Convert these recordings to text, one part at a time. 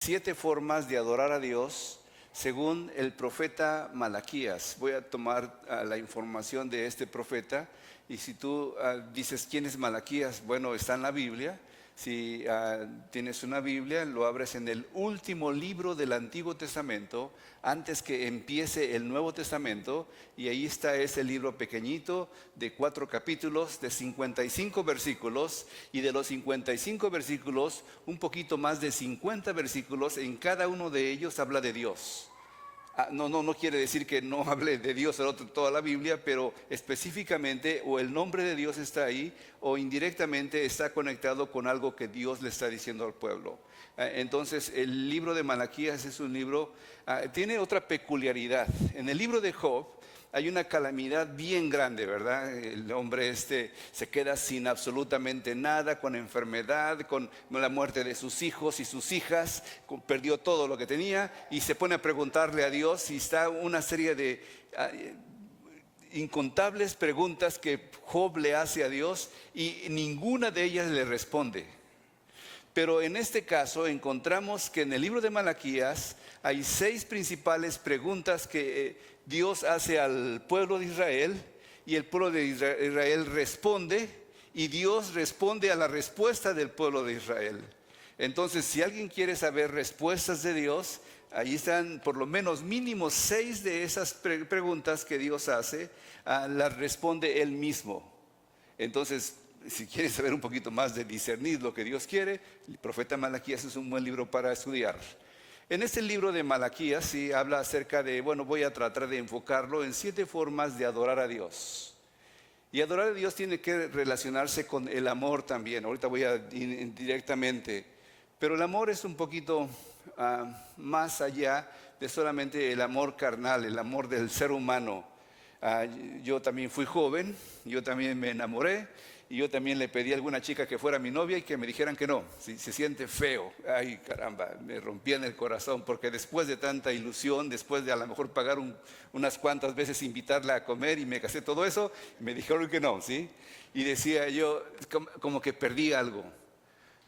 7 formas de adorar a Dios según el profeta Malaquías. Voy a tomar la información de este profeta, y si tú dices quién es Malaquías, bueno, está en la Biblia. Si tienes una Biblia, lo abres en el último libro del Antiguo Testamento, antes que empiece el Nuevo Testamento, y ahí está ese libro pequeñito de 4 capítulos, de 55 versículos, y de los 55 versículos, un poquito más de 50 versículos, en cada uno de ellos habla de Dios. No quiere decir que no hable de Dios en toda la Biblia, pero específicamente o el nombre de Dios está ahí, o indirectamente está conectado con algo que Dios le está diciendo al pueblo. Entonces el libro de Malaquías es un libro, tiene otra peculiaridad. En el libro de Job hay una calamidad bien grande, ¿verdad? El hombre se queda sin absolutamente nada, con enfermedad, con la muerte de sus hijos y sus hijas, perdió todo lo que tenía, y se pone a preguntarle a Dios, y está una serie de incontables preguntas que Job le hace a Dios, y ninguna de ellas le responde. Pero en este caso encontramos que en el libro de Malaquías hay 6 principales preguntas que Dios hace al pueblo de Israel, y el pueblo de Israel responde, y Dios responde a la respuesta del pueblo de Israel. Entonces, si alguien quiere saber respuestas de Dios, ahí están por lo menos mínimo 6 de esas preguntas que Dios hace, las responde Él mismo. Entonces, si quieres saber un poquito más de discernir lo que Dios quiere, el profeta Malaquías es un buen libro para estudiar. En este libro de Malaquías sí habla acerca de, voy a tratar de enfocarlo en 7 formas de adorar a Dios. Y adorar a Dios tiene que relacionarse con el amor también. Ahorita voy a ir directamente. Pero el amor es un poquito más allá de solamente el amor carnal, el amor del ser humano. Yo también fui joven, yo también me enamoré, y yo también le pedí a alguna chica que fuera mi novia y que me dijeran que no, si se siente feo. Ay, caramba, me rompía en el corazón, porque después de tanta ilusión, después de a lo mejor pagar unas cuantas veces invitarla a comer, y me casé todo eso, me dijeron que no, ¿sí? Y decía yo, como que perdí algo.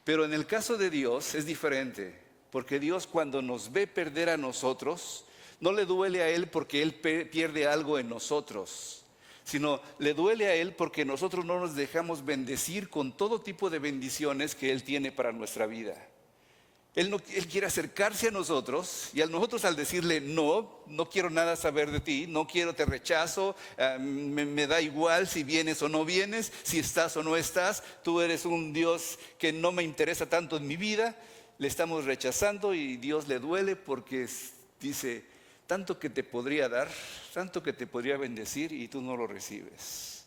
Pero en el caso de Dios es diferente, porque Dios, cuando nos ve perder a nosotros, no le duele a Él porque Él pierde algo en nosotros, sino le duele a Él porque nosotros no nos dejamos bendecir con todo tipo de bendiciones que Él tiene para nuestra vida. Él quiere acercarse a nosotros, y a nosotros, al decirle no quiero nada saber de ti, no quiero, te rechazo, me da igual si vienes o no vienes, si estás o no estás, tú eres un Dios que no me interesa tanto en mi vida, le estamos rechazando, y Dios le duele porque dice, tanto que te podría dar, tanto que te podría bendecir, y tú no lo recibes.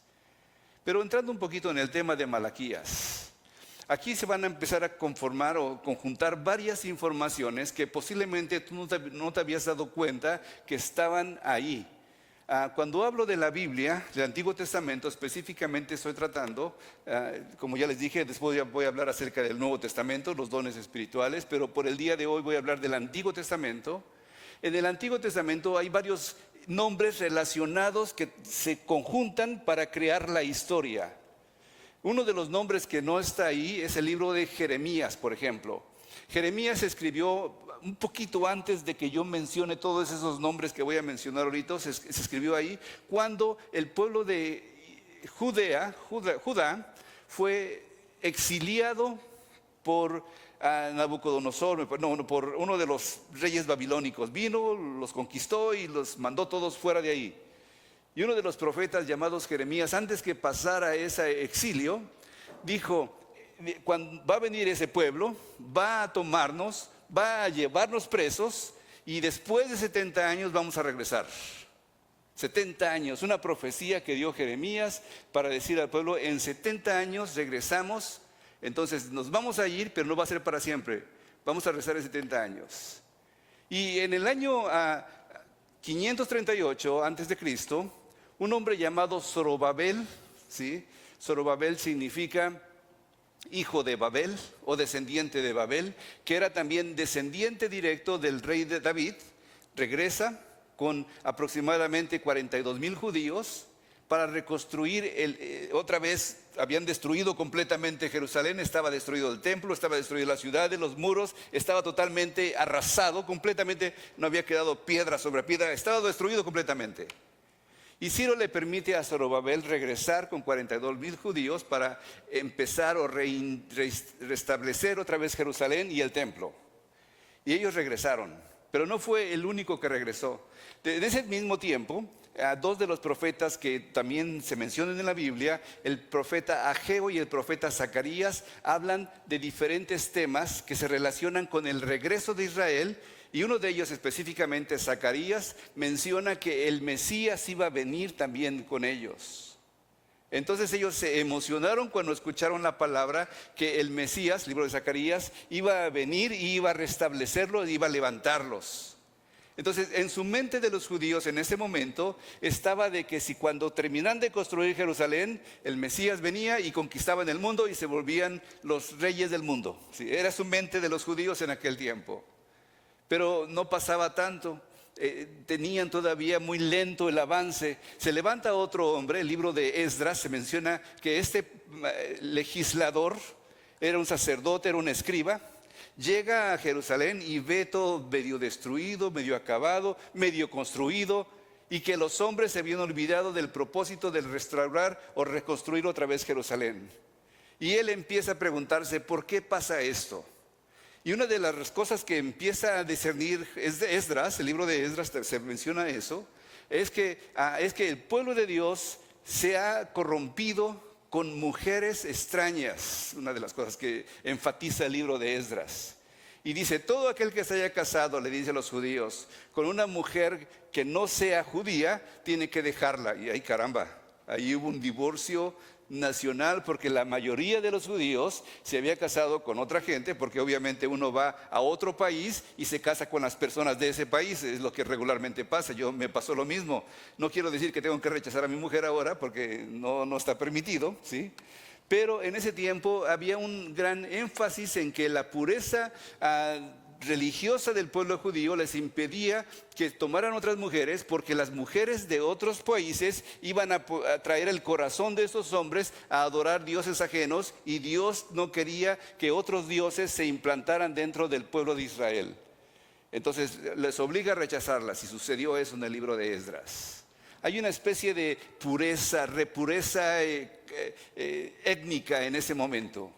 Pero entrando un poquito en el tema de Malaquías, aquí se van a empezar a conformar o conjuntar varias informaciones que posiblemente tú no te habías dado cuenta que estaban ahí. Cuando hablo de la Biblia, del Antiguo Testamento específicamente, estoy tratando, como ya les dije, después voy a hablar acerca del Nuevo Testamento, los dones espirituales, pero por el día de hoy voy a hablar del Antiguo Testamento. En el Antiguo Testamento hay varios nombres relacionados que se conjuntan para crear la historia. Uno de los nombres que no está ahí es el libro de Jeremías, por ejemplo. Jeremías se escribió un poquito antes de que yo mencione todos esos nombres que voy a mencionar ahorita. Se escribió ahí cuando el pueblo de Judá fue exiliado por Nabucodonosor, por uno de los reyes babilónicos. Vino, los conquistó y los mandó todos fuera de ahí. Y uno de los profetas, llamados Jeremías, antes que pasara ese exilio, dijo, cuando va a venir ese pueblo, va a tomarnos, va a llevarnos presos, y después de 70 años vamos a regresar. 70 años, una profecía que dio Jeremías para decir al pueblo, en 70 años regresamos. Entonces nos vamos a ir, pero no va a ser para siempre. Vamos a regresar en 70 años. Y en el año 538 antes de Cristo, un hombre llamado Zorobabel, ¿sí? Zorobabel significa hijo de Babel o descendiente de Babel, que era también descendiente directo del rey de David, regresa con aproximadamente 42,000 judíos para reconstruir otra vez. Habían destruido completamente Jerusalén, estaba destruido el templo, estaba destruida la ciudad, los muros, estaba totalmente arrasado, completamente, no había quedado piedra sobre piedra, estaba destruido completamente. Y Ciro le permite a Zorobabel regresar con 42,000 judíos para empezar o restablecer otra vez Jerusalén y el templo. Y ellos regresaron, pero no fue el único que regresó. De ese mismo tiempo, dos de los profetas que también se mencionan en la Biblia, el profeta Ageo y el profeta Zacarías, hablan de diferentes temas que se relacionan con el regreso de Israel. Y uno de ellos específicamente, Zacarías, menciona que el Mesías iba a venir también con ellos. Entonces ellos se emocionaron cuando escucharon la palabra que el Mesías, libro de Zacarías, iba a venir y iba a restablecerlos, iba a levantarlos. Entonces, en su mente de los judíos en ese momento estaba de que si cuando terminan de construir Jerusalén, el Mesías venía y conquistaban el mundo y se volvían los reyes del mundo. Sí, era su mente de los judíos en aquel tiempo. Pero no pasaba tanto. Tenían todavía muy lento el avance. Se levanta otro hombre, el libro de Esdras, se menciona que este legislador era un sacerdote, era un escriba. Llega a Jerusalén y ve todo medio destruido, medio acabado, medio construido, y que los hombres se habían olvidado del propósito de restaurar o reconstruir otra vez Jerusalén. Y él empieza a preguntarse, ¿por qué pasa esto? Y una de las cosas que empieza a discernir Esdras, el libro de Esdras se menciona eso, es que el pueblo de Dios se ha corrompido con mujeres extrañas, una de las cosas que enfatiza el libro de Esdras. Y dice, todo aquel que se haya casado, le dice a los judíos, con una mujer que no sea judía, tiene que dejarla. Y ay caramba, ahí hubo un divorcio nacional porque la mayoría de los judíos se había casado con otra gente, porque obviamente uno va a otro país y se casa con las personas de ese país, es lo que regularmente pasa. Me pasó lo mismo. No quiero decir que tengo que rechazar a mi mujer ahora porque no está permitido, ¿sí? Pero en ese tiempo había un gran énfasis en que la pureza religiosa del pueblo judío les impedía que tomaran otras mujeres, porque las mujeres de otros países iban a traer el corazón de estos hombres a adorar dioses ajenos, y Dios no quería que otros dioses se implantaran dentro del pueblo de Israel. Entonces les obliga a rechazarlas, y sucedió eso en el libro de Esdras. Hay una especie de pureza, repureza étnica en ese momento.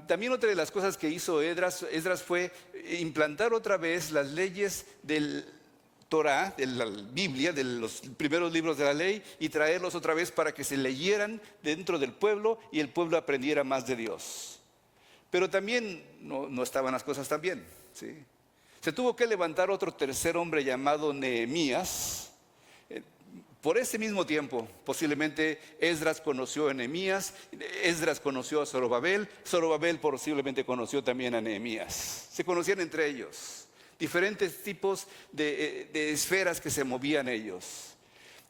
También otra de las cosas que hizo Esdras fue implantar otra vez las leyes del Torah, de la Biblia, de los primeros libros de la ley, y traerlos otra vez para que se leyeran dentro del pueblo y el pueblo aprendiera más de Dios. Pero también no estaban las cosas tan bien, ¿sí? Se tuvo que levantar otro tercer hombre llamado Nehemías. Por ese mismo tiempo, posiblemente Esdras conoció a Nehemías, Esdras conoció a Zorobabel, Zorobabel posiblemente conoció también a Nehemías. Se conocían entre ellos, diferentes tipos de esferas que se movían ellos.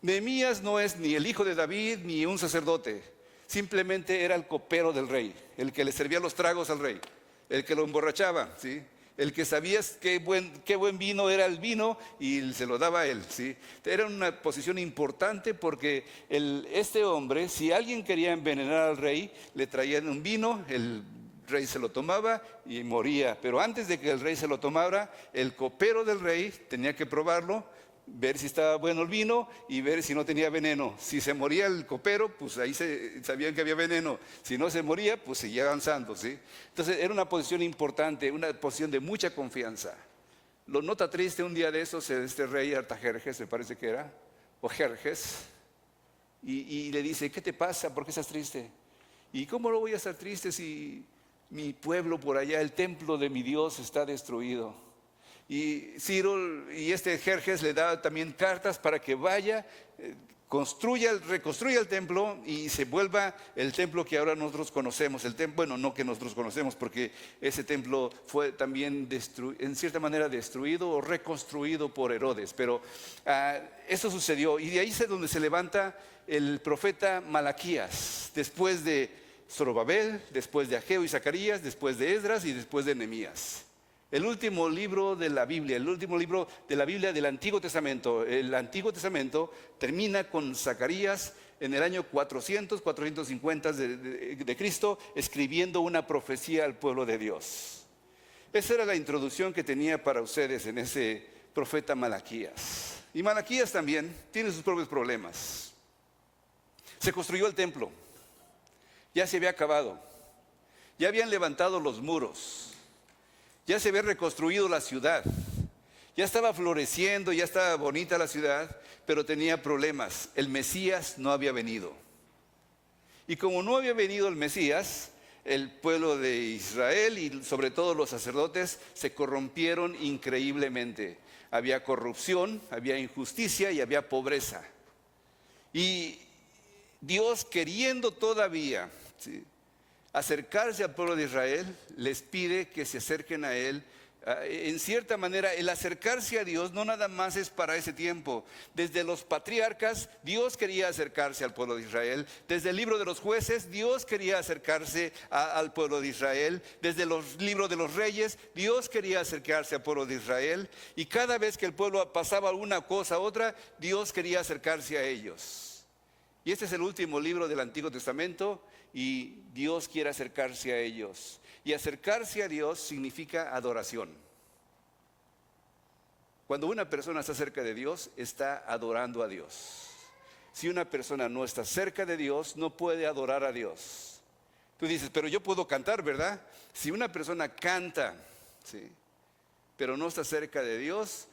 Nehemías no es ni el hijo de David ni un sacerdote, simplemente era el copero del rey, el que le servía los tragos al rey, el que lo emborrachaba, ¿sí? El que sabía qué buen vino era el vino y se lo daba a él, ¿sí? Era una posición importante porque este hombre, si alguien quería envenenar al rey, le traían un vino, el rey se lo tomaba y moría. Pero antes de que el rey se lo tomara, el copero del rey tenía que probarlo, ver si estaba bueno el vino y ver si no tenía veneno. Si se moría el copero, pues ahí sabían que había veneno. Si no se moría, pues seguía avanzando, ¿sí? Entonces era una posición importante, una posición de mucha confianza. Lo nota triste un día de esos, este rey Artajerjes, me parece que era, o Jerjes, y le dice, ¿qué te pasa? ¿Por qué estás triste? ¿Y cómo no voy a estar triste si mi pueblo por allá, el templo de mi Dios está destruido? Y Ciro y este Jerjes le da también cartas para que vaya, reconstruya el templo y se vuelva el templo que ahora nosotros conocemos. Bueno, no que nosotros conocemos, porque ese templo fue también en cierta manera destruido o reconstruido por Herodes. Pero eso sucedió, y de ahí es donde se levanta el profeta Malaquías, después de Zorobabel, después de Ageo y Zacarías, después de Esdras y después de Nehemías. el último libro de la Biblia, el último libro de la Biblia del Antiguo Testamento. El Antiguo Testamento termina con Zacarías en el año 450 de Cristo, escribiendo una profecía al pueblo de Dios. Esa era la introducción que tenía para ustedes en ese profeta Malaquías. Y Malaquías también tiene sus propios problemas. Se construyó el templo, ya se había acabado, ya habían levantado los muros, ya se había reconstruido la ciudad, ya estaba floreciendo, ya estaba bonita la ciudad, pero tenía problemas. El Mesías no había venido. Y como no había venido el Mesías, el pueblo de Israel y sobre todo los sacerdotes se corrompieron increíblemente. Había corrupción, había injusticia y había pobreza. Y Dios, queriendo todavía, ¿sí?, acercarse al pueblo de Israel, les pide que se acerquen a Él. En cierta manera, el acercarse a Dios no nada más es para ese tiempo. Desde los patriarcas, Dios quería acercarse al pueblo de Israel. Desde el libro de los jueces, Dios quería acercarse al pueblo de Israel. Desde los libros de los reyes, Dios quería acercarse al pueblo de Israel. Y cada vez que el pueblo pasaba una cosa a otra, Dios quería acercarse a ellos. Y este es el último libro del Antiguo Testamento y Dios quiere acercarse a ellos. Y acercarse a Dios significa adoración. Cuando una persona está cerca de Dios, está adorando a Dios. Si una persona no está cerca de Dios, no puede adorar a Dios. Tú dices, pero yo puedo cantar, ¿verdad? Si una persona canta, ¿sí?, pero no está cerca de Dios,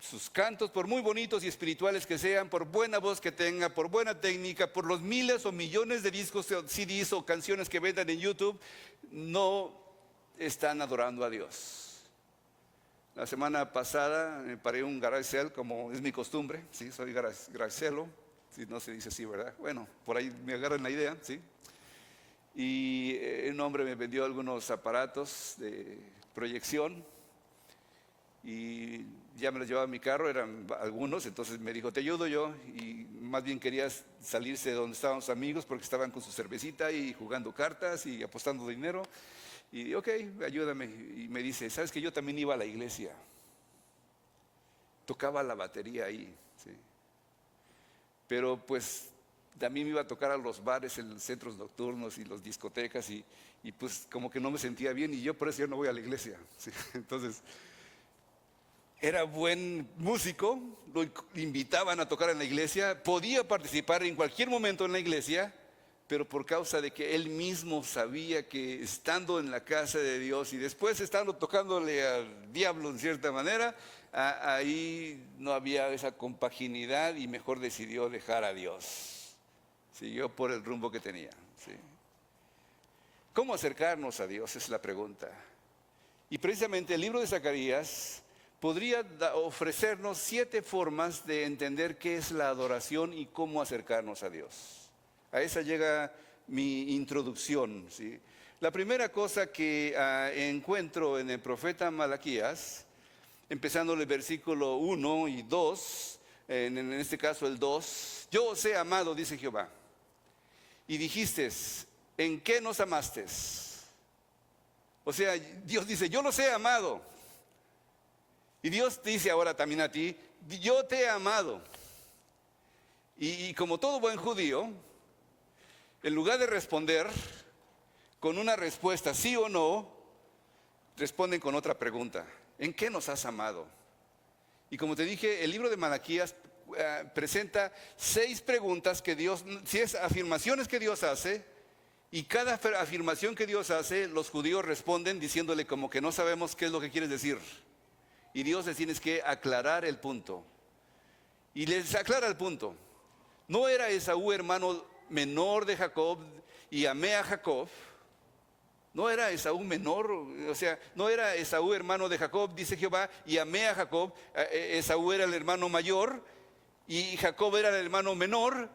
sus cantos, por muy bonitos y espirituales que sean, por buena voz que tenga, por buena técnica, por los miles o millones de discos, CDs o canciones que vendan en YouTube, no están adorando a Dios. La semana pasada me paré un garage sale, como es mi costumbre, ¿sí? Soy garagelo, ¿sí? No se dice así, ¿verdad? Bueno, por ahí me agarran la idea, ¿sí? Y un hombre me vendió algunos aparatos de proyección y ya me los llevaba a mi carro, eran algunos, entonces me dijo, te ayudo yo, y más bien quería salirse de donde estaban sus amigos porque estaban con su cervecita y jugando cartas y apostando dinero, y ok, ayúdame, y me dice, ¿sabes que yo también iba a la iglesia? Tocaba la batería ahí, ¿sí? Pero pues también me iba a tocar a los bares, en los centros nocturnos y las discotecas, y pues como que no me sentía bien, y yo por eso ya no voy a la iglesia, ¿sí? Entonces, era buen músico, lo invitaban a tocar en la iglesia, podía participar en cualquier momento en la iglesia, pero por causa de que él mismo sabía que estando en la casa de Dios y después estando tocándole al diablo en cierta manera, ahí no había esa compaginidad y mejor decidió dejar a Dios. Siguió por el rumbo que tenía, ¿sí? ¿Cómo acercarnos a Dios? Es la pregunta. Y precisamente el libro de Zacarías podría ofrecernos 7 formas de entender qué es la adoración y cómo acercarnos a Dios. A esa llega mi introducción, ¿sí? La primera cosa que encuentro en el profeta Malaquías, empezando el versículo 1 y 2, en este caso el 2, yo os he amado, dice Jehová, y dijiste, ¿en qué nos amaste? O sea, Dios dice, yo los he amado. Y Dios dice ahora también a ti, yo te he amado. Y como todo buen judío, en lugar de responder con una respuesta sí o no, responden con otra pregunta, ¿en qué nos has amado? Y como te dije, el libro de Malaquías presenta 6 preguntas que Dios, 6 afirmaciones que Dios hace, y cada afirmación que Dios hace, los judíos responden diciéndole como que no sabemos qué es lo que quieres decir. Y Dios les tiene que aclarar el punto. Y les aclara el punto. No era Esaú hermano menor de Jacob y amé a Jacob. No era Esaú menor, o sea, no era Esaú hermano de Jacob, dice Jehová, y amé a Jacob. Esaú era el hermano mayor y Jacob era el hermano menor.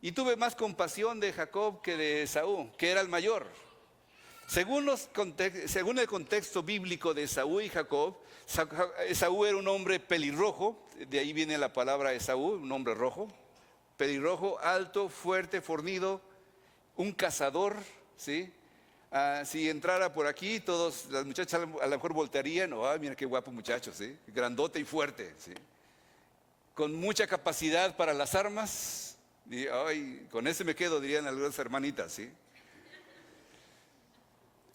Y tuve más compasión de Jacob que de Esaú, que era el mayor. Según el contexto bíblico de Esaú y Jacob, Esaú era un hombre pelirrojo, de ahí viene la palabra Esaú, un hombre rojo, pelirrojo, alto, fuerte, fornido, un cazador, ¿sí? Si entrara por aquí, las muchachas a lo mejor voltearían, mira qué guapo muchacho, ¿sí? Grandote y fuerte, ¿sí? Con mucha capacidad para las armas, y, ay, con ese me quedo, dirían algunas hermanitas, ¿sí?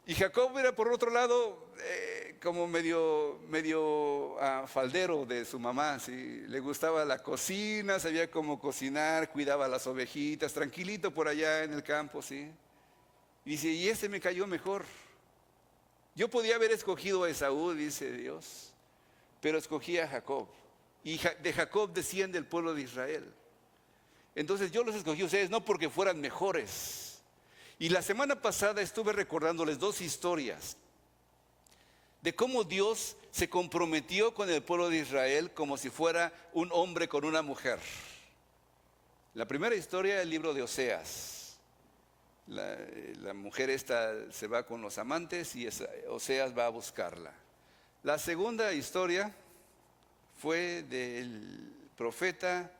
Y Jacob era por otro lado como medio faldero de su mamá, ¿sí? Le gustaba la cocina, sabía cómo cocinar, cuidaba las ovejitas, tranquilito por allá en el campo, ¿sí? Y dice, y este me cayó mejor. Yo podía haber escogido a Esaú, dice Dios, pero escogí a Jacob. Y de Jacob desciende el pueblo de Israel. Entonces yo los escogí a ustedes no porque fueran mejores. Y la semana pasada estuve recordándoles dos historias de cómo Dios se comprometió con el pueblo de Israel como si fuera un hombre con una mujer. La primera historia es el libro de Oseas. La mujer esta se va con los amantes y Oseas va a buscarla. La segunda historia fue del profeta,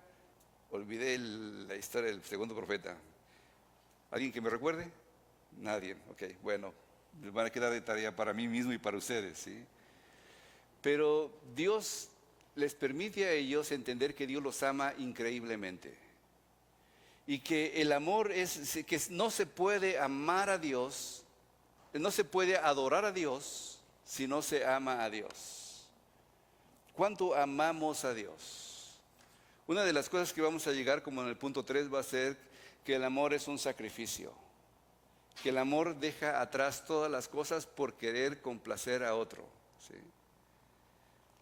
olvidé la historia del segundo profeta. ¿Alguien que me recuerde? Nadie, ok, bueno, me van a quedar de tarea para mí mismo y para ustedes, ¿sí? Pero Dios les permite a ellos entender que Dios los ama increíblemente. Y que el amor es que no se puede amar a Dios, no se puede adorar a Dios si no se ama a Dios. ¿Cuánto amamos a Dios? Una de las cosas que vamos a llegar como en el punto 3 va a ser que el amor es un sacrificio. Que el amor deja atrás todas las cosas por querer complacer a otro, ¿sí?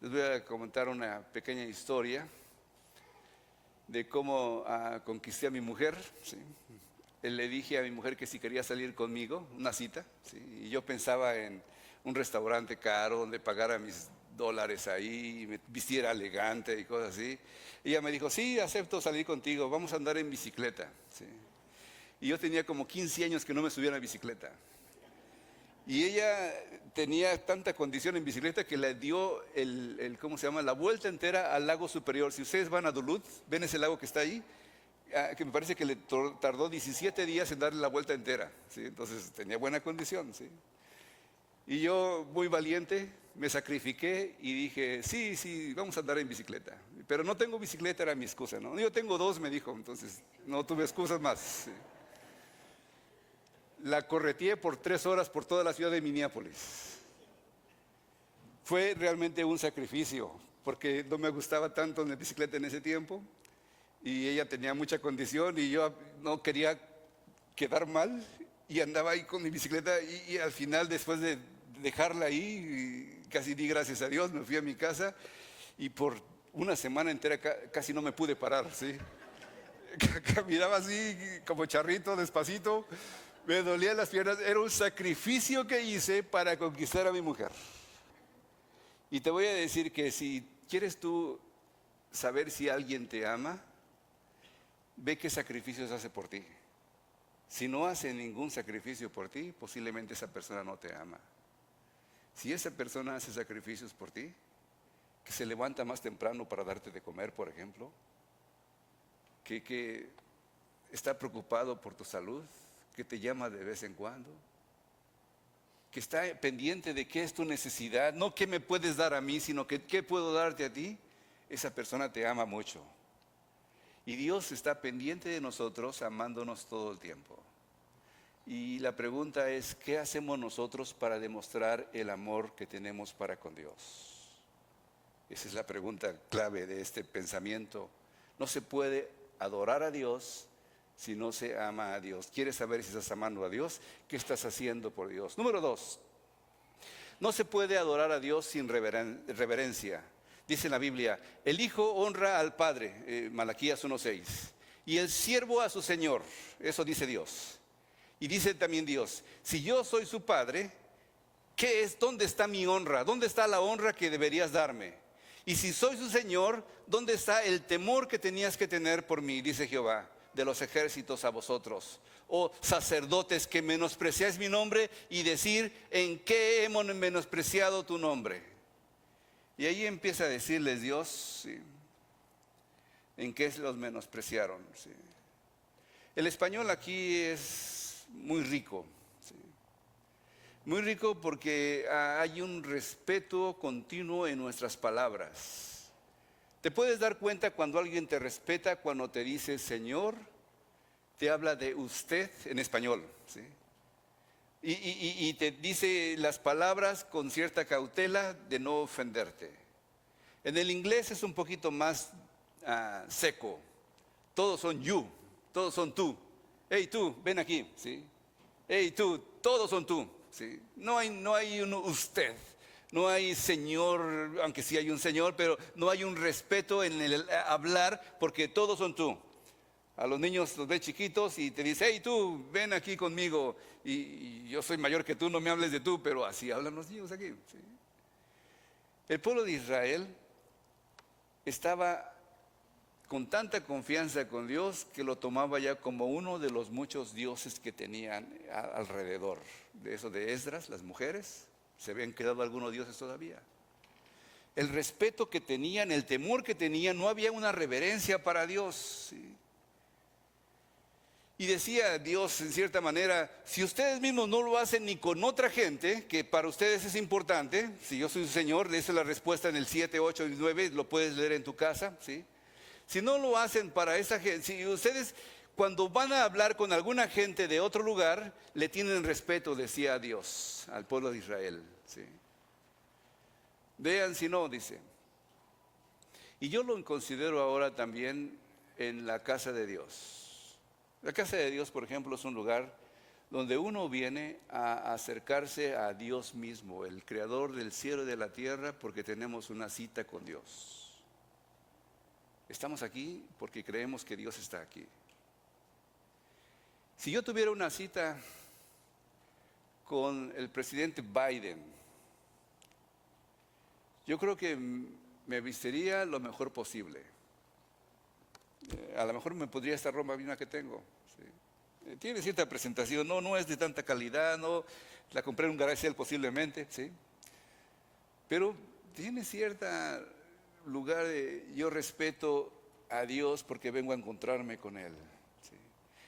Les voy a comentar una pequeña historia de cómo conquisté a mi mujer, ¿sí? Le dije a mi mujer que si quería salir conmigo, una cita, ¿sí? Y yo pensaba en un restaurante caro donde pagara mis dólares ahí, y me vistiera elegante y cosas así. Y ella me dijo, sí, acepto salir contigo, vamos a andar en bicicleta, ¿sí? Y yo tenía como 15 años que no me subía a la bicicleta. Y ella tenía tanta condición en bicicleta que le dio ¿cómo se llama? La vuelta entera al lago superior. Si ustedes van a Duluth, ven ese lago que está ahí, que me parece que le tardó 17 días en darle la vuelta entera, ¿sí? Entonces tenía buena condición, ¿sí? Y yo, muy valiente, me sacrifiqué y dije, sí, vamos a andar en bicicleta. Pero no tengo bicicleta, era mi excusa, ¿no? Yo tengo dos, me dijo, entonces no tuve excusas más, ¿sí? La correteé por 3 horas por toda la ciudad de Minneapolis. Fue realmente un sacrificio, porque no me gustaba tanto en la bicicleta en ese tiempo, y ella tenía mucha condición, y yo no quería quedar mal, y andaba ahí con mi bicicleta, y al final, después de dejarla ahí, casi di gracias a Dios, me fui a mi casa, y por una semana entera casi no me pude parar, ¿sí? Caminaba así, como charrito, despacito, me dolían las piernas. Era un sacrificio que hice para conquistar a mi mujer. Y te voy a decir que si quieres tú saber si alguien te ama, ve qué sacrificios hace por ti. Si no hace ningún sacrificio por ti, posiblemente esa persona no te ama. Si esa persona hace sacrificios por ti, que se levanta más temprano para darte de comer, por ejemplo, que está preocupado por tu salud, que te llama de vez en cuando, que está pendiente de qué es tu necesidad, no qué me puedes dar a mí, sino que qué puedo darte a ti, esa persona te ama mucho. Y Dios está pendiente de nosotros, amándonos todo el tiempo. Y la pregunta es, ¿qué hacemos nosotros para demostrar el amor que tenemos para con Dios? Esa es la pregunta clave de este pensamiento. No se puede adorar a Dios si no se ama a Dios. ¿Quieres saber si estás amando a Dios? ¿Qué estás haciendo por Dios? Número 2, no se puede adorar a Dios sin reverencia. Dice en la Biblia, el Hijo honra al Padre, Malaquías 1:6, y el siervo a su Señor. Eso dice Dios. Y dice también Dios, si yo soy su Padre, ¿dónde está mi honra? ¿Dónde está la honra que deberías darme? Y si soy su Señor, ¿dónde está el temor que tenías que tener por mí? Dice Jehová de los ejércitos a vosotros, oh sacerdotes que menospreciáis mi nombre, y decir, ¿en qué hemos menospreciado tu nombre? Y ahí empieza a decirles Dios, ¿sí?, en qué los menospreciaron, ¿sí? El español aquí es muy rico, ¿sí? Muy rico porque hay un respeto continuo en nuestras palabras. Te puedes dar cuenta cuando alguien te respeta, cuando te dice Señor, te habla de usted en español, ¿sí? Y te dice las palabras con cierta cautela de no ofenderte. En el inglés es un poquito más seco. Todos son you, todos son tú. Hey tú, ven aquí, ¿sí? Hey tú, todos son tú, ¿sí? No hay un usted, no hay señor, aunque sí hay un señor, pero no hay un respeto en el hablar porque todos son tú. A los niños los ves chiquitos y te dice, hey tú, ven aquí conmigo. Y yo soy mayor que tú, no me hables de tú, pero así hablan los niños aquí, ¿sí? El pueblo de Israel estaba con tanta confianza con Dios que lo tomaba ya como uno de los muchos dioses que tenían alrededor. De eso de Esdras, las mujeres, se habían quedado algunos dioses todavía. El respeto que tenían, el temor que tenían, no había una reverencia para Dios, ¿sí? Y decía Dios en cierta manera, si ustedes mismos no lo hacen ni con otra gente, que para ustedes es importante, si yo soy su Señor, esa es la respuesta en el 7, 8 y 9, lo puedes leer en tu casa, ¿sí? Si no lo hacen para esa gente, si ustedes cuando van a hablar con alguna gente de otro lugar, le tienen respeto, decía Dios al pueblo de Israel, ¿sí? Vean si no, dice. Y yo lo considero ahora también en la casa de Dios. La casa de Dios, por ejemplo, es un lugar donde uno viene a acercarse a Dios mismo, el creador del cielo y de la tierra, porque tenemos una cita con Dios. Estamos aquí porque creemos que Dios está aquí. Si yo tuviera una cita con el presidente Biden, yo creo que me vistiría lo mejor posible. A lo mejor me podría esta ropa misma que tengo, ¿sí? Tiene cierta presentación, no es de tanta calidad, no la compré en un garage sale posiblemente, ¿sí? Pero tiene cierta lugar de yo respeto a Dios porque vengo a encontrarme con Él, ¿sí?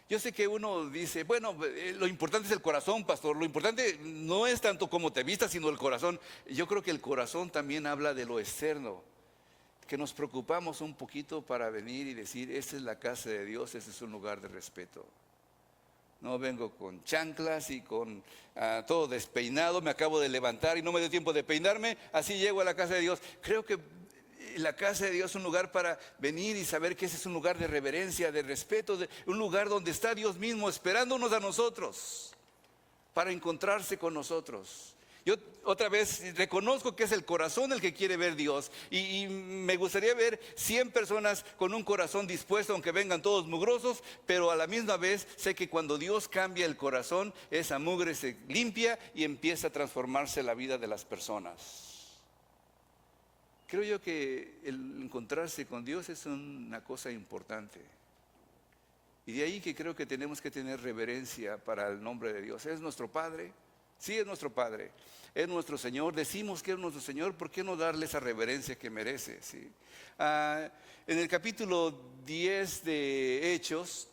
Yo sé que uno dice, bueno, lo importante es el corazón, pastor, lo importante no es tanto cómo te vistas, sino el corazón. Yo creo que el corazón también habla de lo externo, que nos preocupamos un poquito para venir y decir, esta es la casa de Dios, este es un lugar de respeto. No vengo con chanclas y con todo despeinado, me acabo de levantar y no me dio tiempo de peinarme, así llego a la casa de Dios. Creo que la casa de Dios es un lugar para venir y saber que ese es un lugar de reverencia, de respeto, un lugar donde está Dios mismo esperándonos a nosotros para encontrarse con nosotros. Yo otra vez reconozco que es el corazón el que quiere ver Dios y me gustaría ver 100 personas con un corazón dispuesto, aunque vengan todos mugrosos, pero a la misma vez sé que cuando Dios cambia el corazón, esa mugre se limpia y empieza a transformarse la vida de las personas. Creo yo que el encontrarse con Dios es una cosa importante. Y de ahí que creo que tenemos que tener reverencia para el nombre de Dios. Es nuestro Padre. Sí, es nuestro Padre, es nuestro Señor. Decimos que es nuestro Señor, ¿por qué no darle esa reverencia que merece? ¿Sí? En el capítulo 10 de Hechos,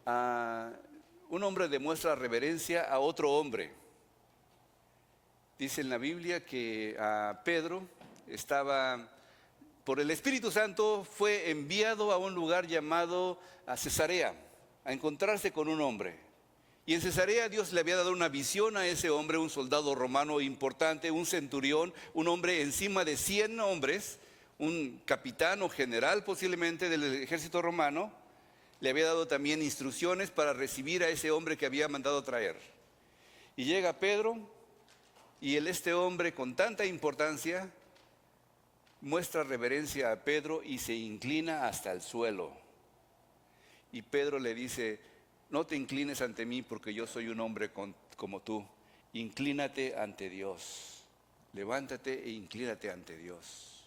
un hombre demuestra reverencia a otro hombre. Dice en la Biblia que Pedro estaba, por el Espíritu Santo, fue enviado a un lugar llamado Cesarea, a encontrarse con un hombre. Y en Cesarea Dios le había dado una visión a ese hombre, un soldado romano importante, un centurión, un hombre encima de 100 hombres, un capitán o general posiblemente del ejército romano. Le había dado también instrucciones para recibir a ese hombre que había mandado traer. Y llega Pedro y este hombre con tanta importancia muestra reverencia a Pedro y se inclina hasta el suelo. Y Pedro le dice, no te inclines ante mí porque yo soy un hombre como tú. Inclínate ante Dios. Levántate e inclínate ante Dios.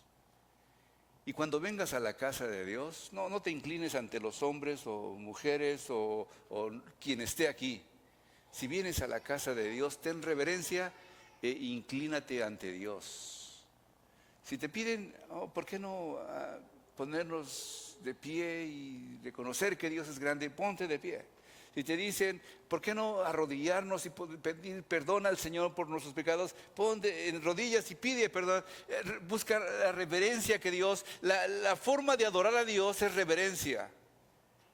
Y cuando vengas a la casa de Dios, no te inclines ante los hombres o mujeres o quien esté aquí. Si vienes a la casa de Dios, ten reverencia e inclínate ante Dios. Si te piden, ¿por qué no ponernos de pie y reconocer que Dios es grande? Ponte de pie. Si te dicen, ¿por qué no arrodillarnos y pedir perdón al Señor por nuestros pecados? Ponte en rodillas y pide perdón. Busca la reverencia que Dios, la forma de adorar a Dios es reverencia.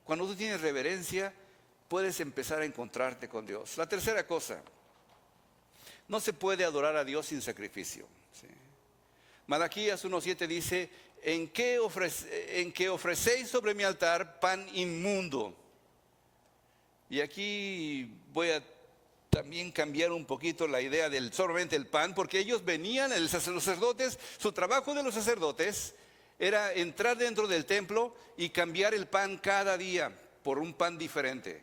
Cuando tú tienes reverencia, puedes empezar a encontrarte con Dios. La tercera cosa, no se puede adorar a Dios sin sacrificio. ¿Sí? Malaquías 1:7 dice, en que ofrecéis sobre mi altar pan inmundo. Y aquí voy a también cambiar un poquito la idea del solamente el pan, porque ellos venían, los sacerdotes, su trabajo de los sacerdotes era entrar dentro del templo y cambiar el pan cada día por un pan diferente.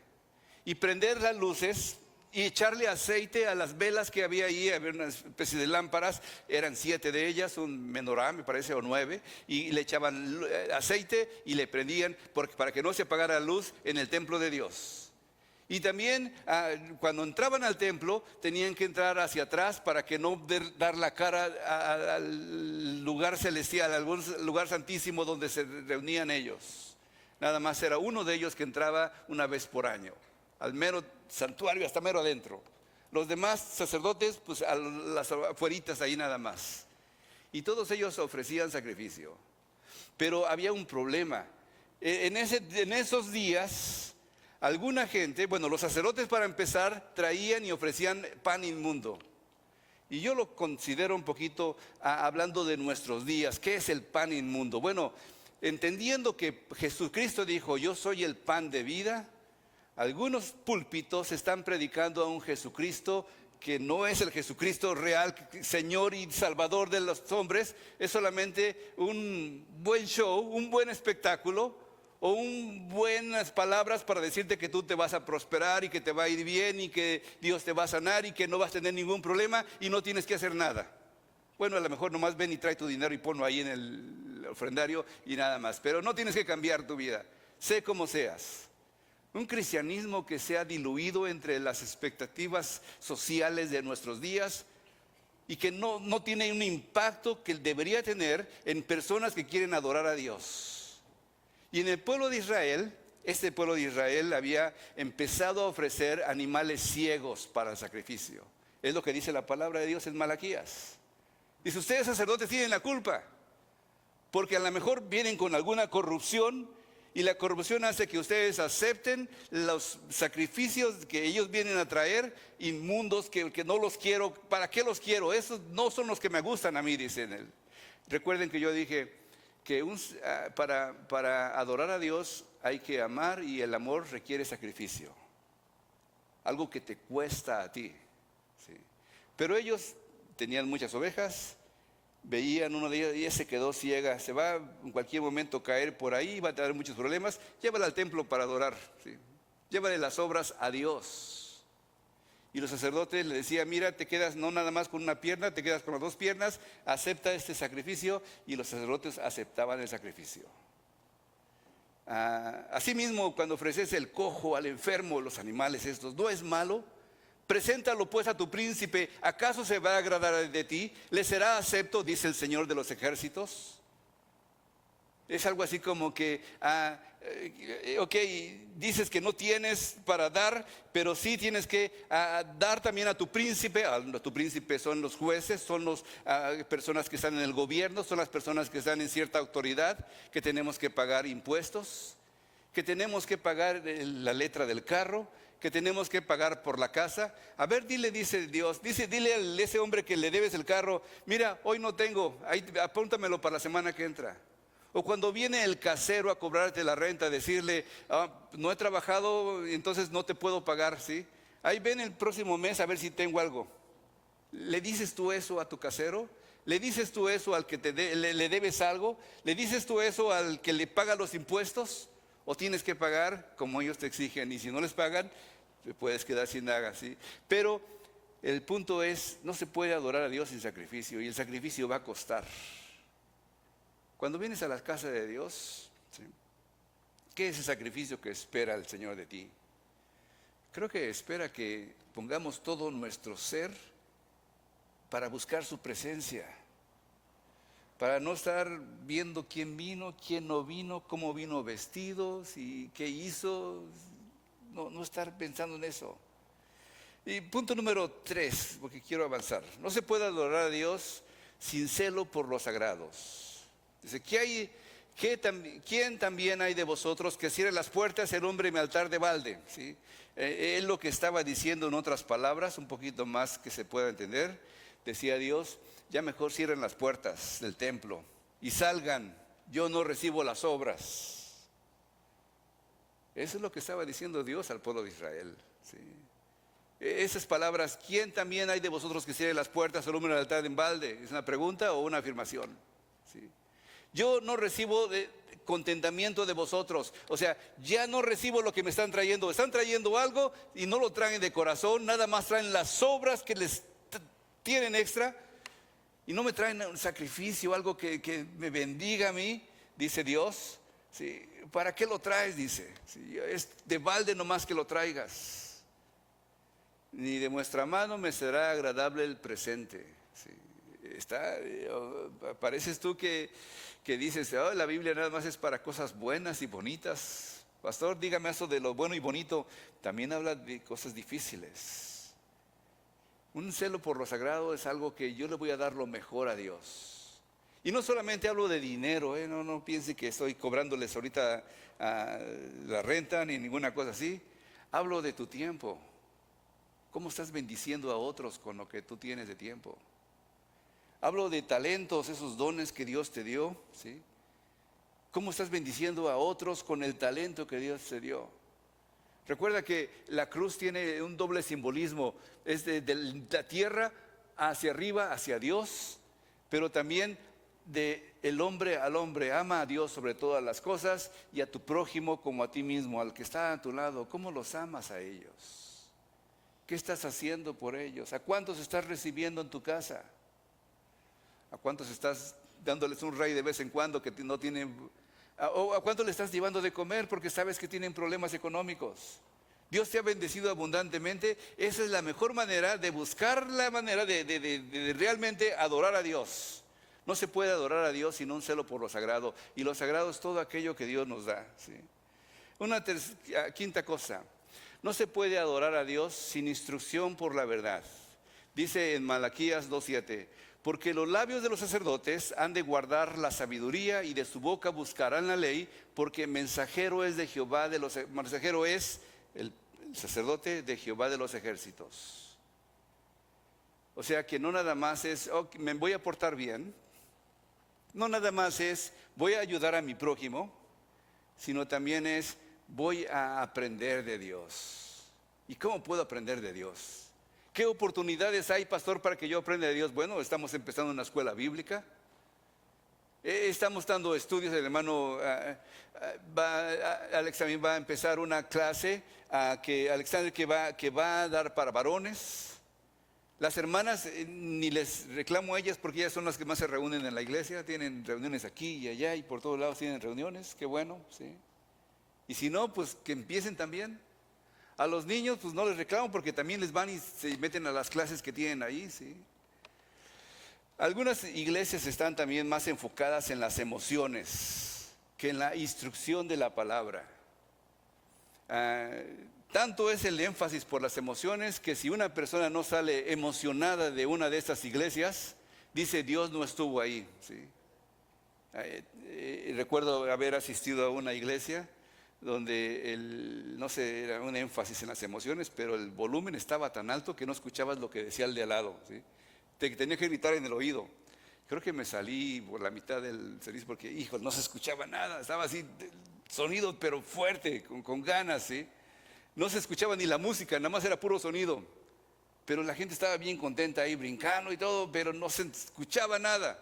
Y prender las luces y echarle aceite a las velas que había ahí. Había una especie de lámparas, eran 7 de ellas, un menorá me parece, o 9, y le echaban aceite y le prendían para que no se apagara la luz en el templo de Dios. Y también cuando entraban al templo tenían que entrar hacia atrás para que no dar la cara al lugar celestial, al lugar santísimo donde se reunían ellos. Nada más era uno de ellos que entraba una vez por año, al mero santuario, hasta mero adentro. Los demás sacerdotes, pues a las afueritas ahí nada más. Y todos ellos ofrecían sacrificio. Pero había un problema. En esos días, alguna gente, bueno, los sacerdotes para empezar, traían y ofrecían pan inmundo. Y yo lo considero un poquito hablando de nuestros días. ¿Qué es el pan inmundo? Bueno, entendiendo que Jesucristo dijo, yo soy el pan de vida, algunos púlpitos están predicando a un Jesucristo que no es el Jesucristo real, Señor y Salvador de los hombres, es solamente un buen show, un buen espectáculo, o buenas palabras para decirte que tú te vas a prosperar y que te va a ir bien y que Dios te va a sanar y que no vas a tener ningún problema y no tienes que hacer nada. Bueno, a lo mejor nomás ven y trae tu dinero y ponlo ahí en el ofrendario y nada más, pero no tienes que cambiar tu vida, sé como seas. Un cristianismo que sea diluido entre las expectativas sociales de nuestros días y que no tiene un impacto que debería tener en personas que quieren adorar a Dios. Y en el pueblo de Israel, este pueblo de Israel había empezado a ofrecer animales ciegos para el sacrificio. Es lo que dice la palabra de Dios en Malaquías. Dice, ustedes sacerdotes tienen la culpa, porque a lo mejor vienen con alguna corrupción y la corrupción hace que ustedes acepten los sacrificios que ellos vienen a traer, inmundos, que no los quiero. ¿Para qué los quiero? Esos no son los que me gustan a mí, dicen él. Recuerden que yo dije que para adorar a Dios hay que amar y el amor requiere sacrificio. Algo que te cuesta a ti. ¿Sí? Pero ellos tenían muchas ovejas, veían uno de ellos y ella se quedó ciega, se va en cualquier momento a caer por ahí, va a tener muchos problemas, llévala al templo para adorar. ¿Sí? Llévale las obras a Dios. Y los sacerdotes le decían, mira, te quedas no nada más con una pierna, te quedas con las 2 piernas, acepta este sacrificio. Y los sacerdotes aceptaban el sacrificio. Asimismo, cuando ofreces el cojo al enfermo, los animales estos, no es malo. Preséntalo pues a tu príncipe, ¿acaso se va a agradar de ti? ¿Le será acepto? Dice el Señor de los ejércitos. Es algo así como que, ok, dices que no tienes para dar, pero sí tienes que dar también a tu príncipe. Tu príncipe son los jueces, son las personas que están en el gobierno, son las personas que están en cierta autoridad, que tenemos que pagar impuestos, que tenemos que pagar la letra del carro, que tenemos que pagar por la casa. A ver, dice Dios, dile a ese hombre que le debes el carro, mira, hoy no tengo, ahí, apúntamelo para la semana que entra. O cuando viene el casero a cobrarte la renta, decirle, no he trabajado, entonces no te puedo pagar, ¿sí? Ahí ven el próximo mes a ver si tengo algo. ¿Le dices tú eso a tu casero? ¿Le dices tú eso al que le debes algo? ¿Le dices tú eso al que le paga los impuestos? ¿O tienes que pagar como ellos te exigen? Y si no les pagan, te puedes quedar sin nada, ¿sí? Pero el punto es, no se puede adorar a Dios sin sacrificio, y el sacrificio va a costar. Cuando vienes a la casa de Dios, ¿sí? ¿Qué es el sacrificio que espera el Señor de ti? Creo que espera que pongamos todo nuestro ser para buscar su presencia, para no estar viendo quién vino, quién no vino, cómo vino vestido, qué hizo. no estar pensando en eso. Y punto número 3, porque quiero avanzar. No se puede adorar a Dios sin celo por los sagrados. Dice, ¿quién también hay de vosotros que cierre las puertas el hombre mi altar de balde? ¿Sí? Él lo que estaba diciendo en otras palabras, un poquito más que se pueda entender, decía Dios, ya mejor cierren las puertas del templo y salgan, yo no recibo las obras. Eso es lo que estaba diciendo Dios al pueblo de Israel. ¿Sí? Esas palabras, ¿quién también hay de vosotros que cierre las puertas al hombre del altar en balde? ¿Es una pregunta o una afirmación? ¿Sí? Yo no recibo contentamiento de vosotros. O sea, ya no recibo lo que me están trayendo. Están trayendo algo y no lo traen de corazón. Nada más traen las obras que les tienen extra. Y no me traen un sacrificio, algo que me bendiga a mí, dice Dios. ¿Sí? ¿Para qué lo traes? Dice. ¿Sí? Es de balde nomás que lo traigas. Ni de vuestra mano me será agradable el presente. ¿Sí? Pareces tú que dices, oh, la Biblia nada más es para cosas buenas y bonitas. Pastor, dígame eso de lo bueno y bonito. También habla de cosas difíciles. Un celo por lo sagrado es algo que yo le voy a dar lo mejor a Dios. Y no solamente hablo de dinero, no piense que estoy cobrándoles ahorita la renta ni ninguna cosa así. Hablo de tu tiempo. ¿Cómo estás bendiciendo a otros con lo que tú tienes de tiempo? Hablo de talentos, esos dones que Dios te dio, ¿sí? ¿Cómo estás bendiciendo a otros con el talento que Dios te dio? Recuerda que la cruz tiene un doble simbolismo. Es de la tierra hacia arriba, hacia Dios, pero también de el hombre al hombre. Ama a Dios sobre todas las cosas y a tu prójimo como a ti mismo, al que está a tu lado. ¿Cómo los amas a ellos? ¿Qué estás haciendo por ellos? ¿A cuántos estás recibiendo en tu casa? ¿A cuántos estás dándoles un ray de vez en cuando que no tienen? ¿O a cuántos le estás llevando de comer porque sabes que tienen problemas económicos? Dios te ha bendecido abundantemente. Esa es la mejor manera de buscar la manera de realmente adorar a Dios. No se puede adorar a Dios sin un celo por lo sagrado. Y lo sagrado es todo aquello que Dios nos da. ¿Sí? Una quinta cosa. No se puede adorar a Dios sin instrucción por la verdad. Dice en Malaquías 2:7, porque los labios de los sacerdotes han de guardar la sabiduría y de su boca buscarán la ley, porque mensajero es de Jehová mensajero es el sacerdote de Jehová de los ejércitos. O sea que no nada más es, me voy a portar bien, no nada más es, voy a ayudar a mi prójimo, sino también es, voy a aprender de Dios. ¿Y cómo puedo aprender de Dios? ¿Qué oportunidades hay, pastor, para que yo aprenda de Dios? Bueno, estamos empezando una escuela bíblica. Estamos dando estudios. El hermano Alex también va a empezar una clase Alexander que va a dar para varones. Las hermanas, ni les reclamo a ellas porque ellas son las que más se reúnen en la iglesia. Tienen reuniones aquí y allá y por todos lados tienen reuniones. Qué bueno, ¿sí? Y si no, pues que empiecen también. A los niños, pues no les reclamo porque también les van y se meten a las clases que tienen ahí, ¿sí? Algunas iglesias están también más enfocadas en las emociones que en la instrucción de la palabra. Tanto es el énfasis por las emociones que si una persona no sale emocionada de una de estas iglesias, dice Dios no estuvo ahí, ¿sí? Recuerdo haber asistido a una iglesia donde no sé, era un énfasis en las emociones, pero el volumen estaba tan alto que no escuchabas lo que decía el de al lado, ¿sí? Tenía que gritar en el oído. Creo que me salí por la mitad del servicio porque, hijo, no se escuchaba nada, estaba así, sonido pero fuerte, con ganas, ¿sí? No se escuchaba ni la música, nada más era puro sonido. Pero la gente estaba bien contenta ahí, brincando y todo, pero no se escuchaba nada.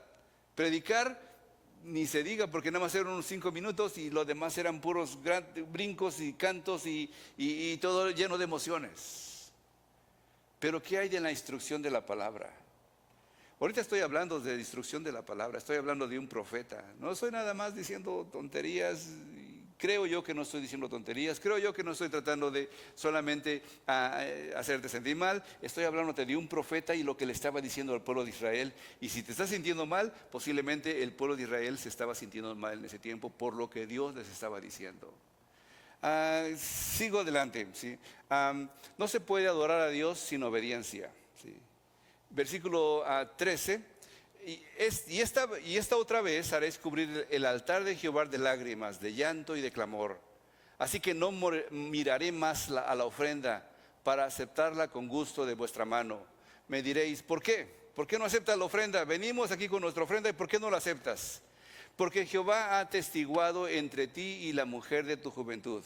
Predicar, ni se diga, porque nada más eran unos 5 minutos y lo demás eran puros brincos y cantos y todo lleno de emociones. Pero ¿qué hay de la instrucción de la palabra? Ahorita estoy hablando de instrucción de la palabra, estoy hablando de un profeta. No estoy nada más diciendo tonterías. Creo yo que no estoy diciendo tonterías, creo yo que no estoy tratando de solamente hacerte sentir mal. Estoy hablándote de un profeta y lo que le estaba diciendo al pueblo de Israel. Y si te estás sintiendo mal, posiblemente el pueblo de Israel se estaba sintiendo mal en ese tiempo por lo que Dios les estaba diciendo. Sigo adelante. ¿Sí? No se puede adorar a Dios sin obediencia. ¿Sí? Versículo 13. Y esta otra vez haréis cubrir el altar de Jehová de lágrimas, de llanto y de clamor. Así que no miraré más a la ofrenda para aceptarla con gusto de vuestra mano. Me diréis, ¿por qué? ¿Por qué no aceptas la ofrenda? Venimos aquí con nuestra ofrenda, ¿y por qué no la aceptas? Porque Jehová ha atestiguado entre ti y la mujer de tu juventud.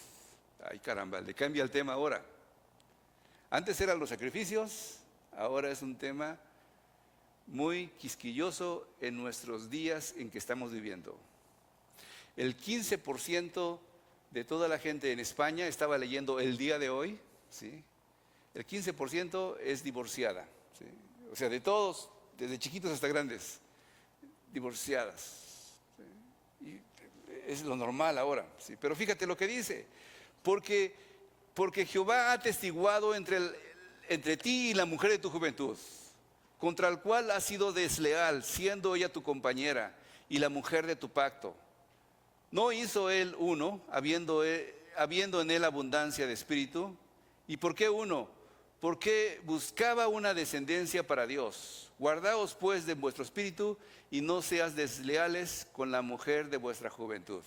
Ay, caramba, le cambia el tema ahora. Antes eran los sacrificios, ahora es un tema muy quisquilloso en nuestros días en que estamos viviendo. El 15% de toda la gente en España, estaba leyendo el día de hoy, ¿sí? El 15% es divorciada, ¿sí? O sea, de todos, desde chiquitos hasta grandes, divorciadas, ¿sí? Y es lo normal ahora, ¿sí? Pero fíjate lo que dice, porque Jehová ha atestiguado entre ti y la mujer de tu juventud, contra el cual has sido desleal, siendo ella tu compañera y la mujer de tu pacto. ¿No hizo él uno, habiendo en él abundancia de espíritu? ¿Y por qué uno? Porque buscaba una descendencia para Dios. Guardaos pues de vuestro espíritu y no seas desleales con la mujer de vuestra juventud.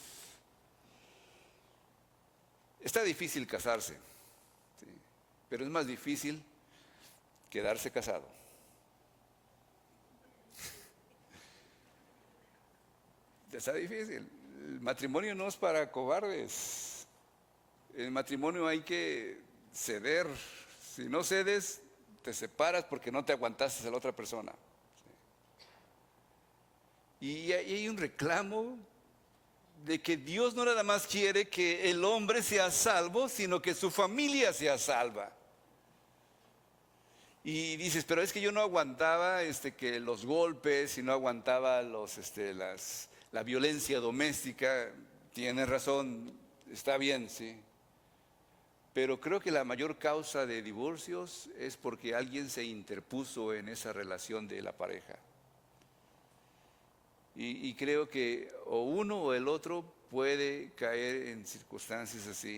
Está difícil casarse, ¿sí? Pero es más difícil quedarse casado. Está difícil. El matrimonio no es para cobardes. En el matrimonio hay que ceder. Si no cedes, te separas porque no te aguantaste a la otra persona. Y hay un reclamo de que Dios no nada más quiere que el hombre sea salvo, sino que su familia sea salva. Y dices, pero es que yo no aguantaba que los golpes y no aguantaba la violencia doméstica. Tienes razón, está bien, sí. Pero creo que la mayor causa de divorcios es porque alguien se interpuso en esa relación de la pareja. Y creo que o uno o el otro puede caer en circunstancias así.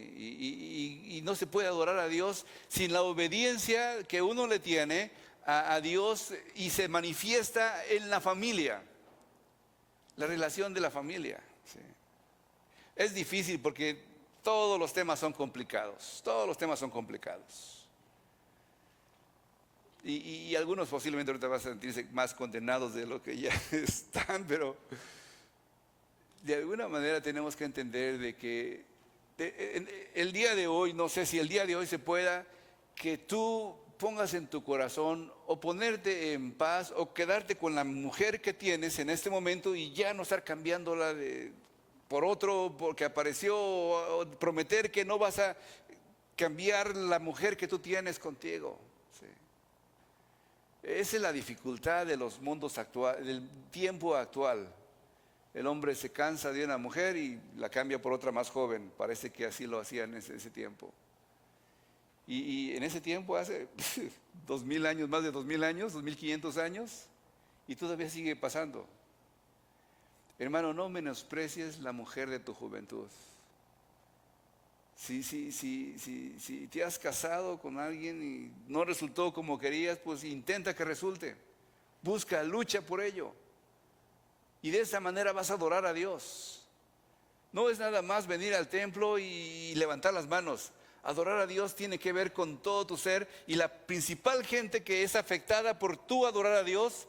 Y no se puede adorar a Dios sin la obediencia que uno le tiene a Dios y se manifiesta en la familia. La relación de la familia. ¿Sí? Es difícil porque todos los temas son complicados. Todos los temas son complicados. Y algunos posiblemente ahorita van a sentirse más condenados de lo que ya están, pero de alguna manera tenemos que entender de que el día de hoy, no sé si el día de hoy se pueda, que tú pongas en tu corazón o ponerte en paz o quedarte con la mujer que tienes en este momento y ya no estar cambiándola por otro porque apareció, o prometer que no vas a cambiar la mujer que tú tienes contigo. ¿Sí? Esa es la dificultad de los mundos actuales, del tiempo actual. El hombre se cansa de una mujer y la cambia por otra más joven. Parece que así lo hacían en ese tiempo. Y en ese tiempo, hace 2000 años, más de 2000 años, 2500 años, y todavía sigue pasando. Hermano, no menosprecies la mujer de tu juventud. Si te has casado con alguien y no resultó como querías, pues intenta que resulte. Busca, lucha por ello. Y de esa manera vas a adorar a Dios. No es nada más venir al templo y levantar las manos. Adorar a Dios tiene que ver con todo tu ser. Y la principal gente que es afectada por tu adorar a Dios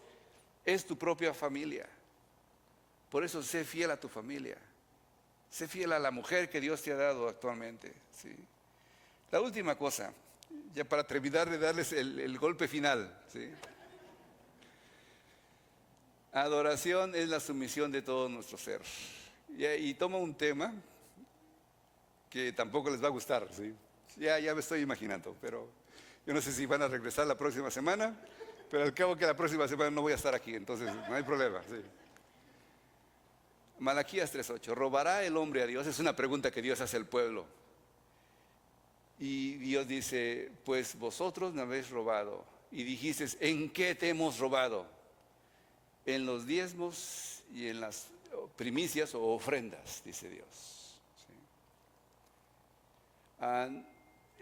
es tu propia familia. Por eso sé fiel a tu familia. Sé fiel a la mujer que Dios te ha dado actualmente. ¿Sí? La última cosa, ya para terminar de darles el golpe final. ¿Sí? Adoración es la sumisión de todo nuestro ser. Y toma un tema que tampoco les va a gustar. ¿Sí? Ya me estoy imaginando, pero yo no sé si van a regresar la próxima semana, pero al cabo que la próxima semana no voy a estar aquí, entonces no hay problema. ¿Sí? Malaquías 3:8, ¿robará el hombre a Dios? Es una pregunta que Dios hace al pueblo. Y Dios dice, pues vosotros me habéis robado. Y dijiste, ¿en qué te hemos robado? En los diezmos y en las primicias o ofrendas, dice Dios. ¿Sí? Ah,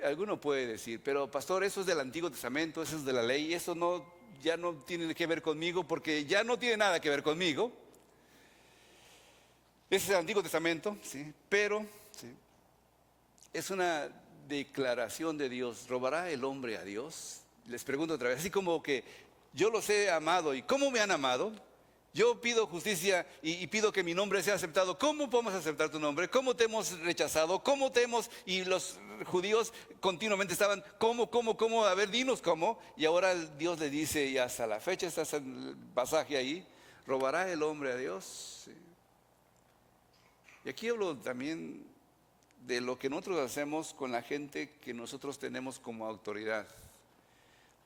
alguno puede decir, pero pastor, eso es del Antiguo Testamento, eso es de la ley, eso no, ya no tiene que ver conmigo porque ya no tiene nada que ver conmigo. Ese es el Antiguo Testamento, sí, pero sí, es una declaración de Dios. ¿Robará el hombre a Dios? Les pregunto otra vez, así como que yo los he amado, ¿y cómo me han amado? Yo pido justicia y pido que mi nombre sea aceptado. ¿Cómo podemos aceptar tu nombre? ¿Cómo te hemos rechazado? ¿Cómo te hemos...? Y los judíos continuamente estaban, ¿cómo? A ver, dinos cómo. Y ahora Dios le dice, y hasta la fecha está el pasaje ahí, ¿robará el hombre a Dios? Sí. Y aquí hablo también de lo que nosotros hacemos con la gente que nosotros tenemos como autoridad.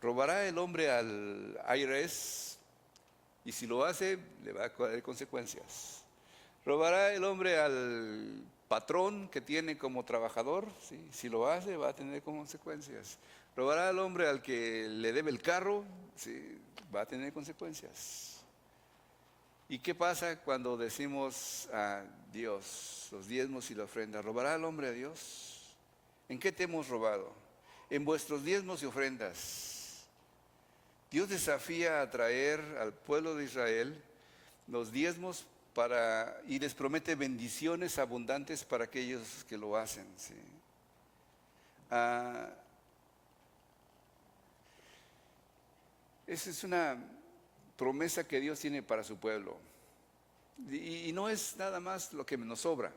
¿Robará el hombre al IRS? Y si lo hace, le va a haber consecuencias. ¿Robará el hombre al patrón que tiene como trabajador? Sí, si lo hace, va a tener consecuencias. ¿Robará al hombre al que le debe el carro? Sí, va a tener consecuencias. ¿Y qué pasa cuando decimos a Dios los diezmos y la ofrenda? ¿Robará el hombre a Dios? ¿En qué te hemos robado? En vuestros diezmos y ofrendas. Dios desafía a traer al pueblo de Israel los diezmos y les promete bendiciones abundantes para aquellos que lo hacen. ¿Sí? Esa es una promesa que Dios tiene para su pueblo. Y no es nada más lo que nos sobra.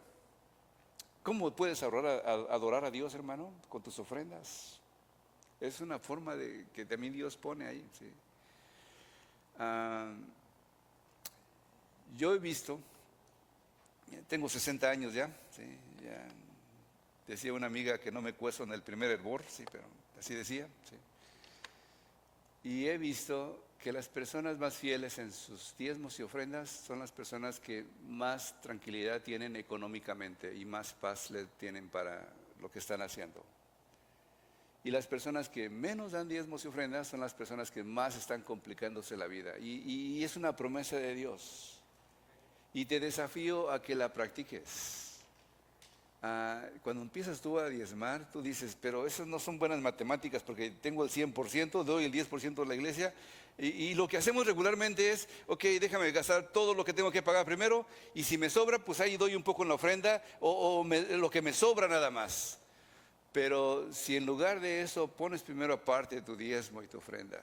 ¿Cómo puedes adorar a Dios, hermano? Con tus ofrendas. Es una forma de que también Dios pone ahí. ¿Sí? Yo he visto, tengo 60 años ya, ¿sí? Ya decía una amiga que no me cueso en el primer hervor, sí, pero así decía. ¿Sí? Y he visto que las personas más fieles en sus diezmos y ofrendas son las personas que más tranquilidad tienen económicamente y más paz le tienen para lo que están haciendo. Y las personas que menos dan diezmos y ofrendas son las personas que más están complicándose la vida. Y es una promesa de Dios. Y te desafío a que la practiques. Cuando empiezas tú a diezmar, tú dices, pero esas no son buenas matemáticas porque tengo el 100%, doy el 10% a la iglesia. Y lo que hacemos regularmente es, ok, déjame gastar todo lo que tengo que pagar primero. Y si me sobra, pues ahí doy un poco en la ofrenda lo que me sobra nada más. Pero si en lugar de eso pones primero aparte tu diezmo y tu ofrenda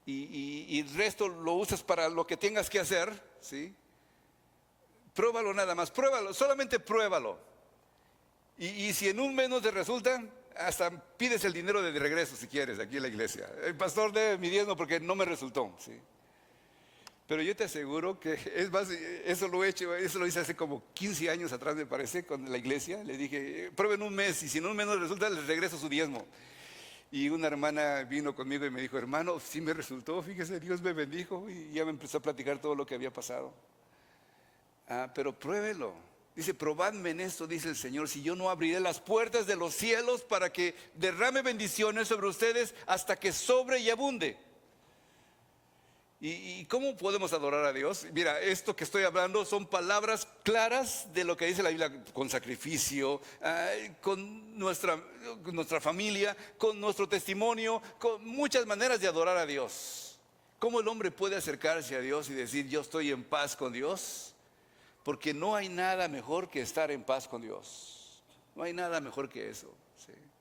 y el resto lo usas para lo que tengas que hacer, ¿sí? Pruébalo nada más, pruébalo, solamente pruébalo. Y si en un mes no te resulta, hasta pides el dinero de regreso si quieres aquí en la iglesia. El pastor debe mi diezmo porque no me resultó, ¿sí? Pero yo te aseguro que es más, eso lo he hecho, eso lo hice hace como 15 años atrás, me parece, con la iglesia. Le dije, prueben un mes y si en un mes no resulta, les regreso su diezmo. Y una hermana vino conmigo y me dijo, hermano, sí me resultó, fíjese, Dios me bendijo. Y ya me empezó a platicar todo lo que había pasado. Pero pruébelo. Dice, probadme en esto, dice el Señor, si yo no abriré las puertas de los cielos para que derrame bendiciones sobre ustedes hasta que sobre y abunde. ¿Y cómo podemos adorar a Dios? Mira, esto que estoy hablando son palabras claras de lo que dice la Biblia, con sacrificio, con nuestra familia, con nuestro testimonio, con muchas maneras de adorar a Dios. ¿Cómo el hombre puede acercarse a Dios y decir, yo estoy en paz con Dios? Porque no hay nada mejor que estar en paz con Dios. No hay nada mejor que eso.